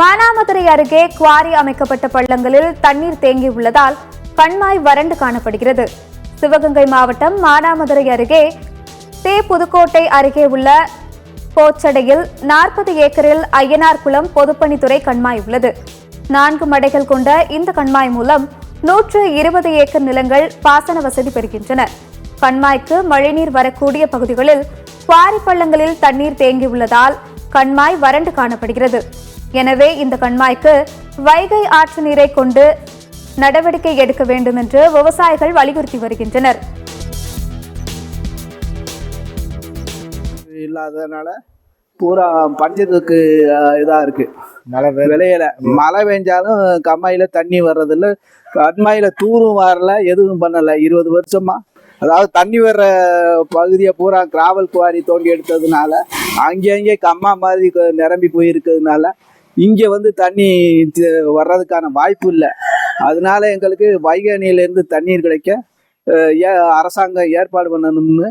மானாமதுரை அருகே குவாரி அமைக்கப்பட்ட பள்ளங்களில் தண்ணீர் தேங்கியுள்ளதால் கண்மாய் வறண்டு காணப்படுகிறது. சிவகங்கை மாவட்டம் மானாமதுரை அருகே புதுக்கோட்டை அருகே உள்ள போச்சடையில் 40 ஏக்கரில் ஐயனார் குளம் பொதுப்பணித்துறை கண்மாய் உள்ளது. 4 மடைகள் கொண்ட இந்த கண்மாய் மூலம் 120 ஏக்கர் நிலங்கள் பாசன வசதி பெறுகின்றன. கண்மாய்க்கு மழைநீர் வரக்கூடிய பகுதிகளில் குவாரி பள்ளங்களில் தண்ணீர் தேங்கியுள்ளதால் கண்மாய் வறண்டு காணப்படுகிறது. எனவே இந்த கண்மாய்க்கு வைகை ஆற்று நீரை கொண்டு நடவடிக்கை எடுக்க வேண்டும் என்று விவசாயிகள் வலியுறுத்தி வருகின்றனர். இல்லாதனால பூரா பஞ்சத்துக்கு இதா இருக்கு. விளையல மழை பெஞ்சாலும் கம்மாயில தண்ணி வர்றதில்ல, கண்மாயில தூரும் வரல, எதுவும் பண்ணல. 20 வருஷமா அதாவது தண்ணி வர்ற பகுதியை பூரா கிராவல் குவாரி தோண்டி எடுத்ததுனால அங்கே கம்மா மாதிரி நிரம்பி போயிருக்கிறதுனால இங்கே தண்ணி வர்றதுக்கான வாய்ப்பு இல்லை. அதனால எங்களுக்கு வைகை அணையிலிருந்து தண்ணீர் கிடைக்க அரசாங்கம் ஏற்பாடு பண்ணணும்னு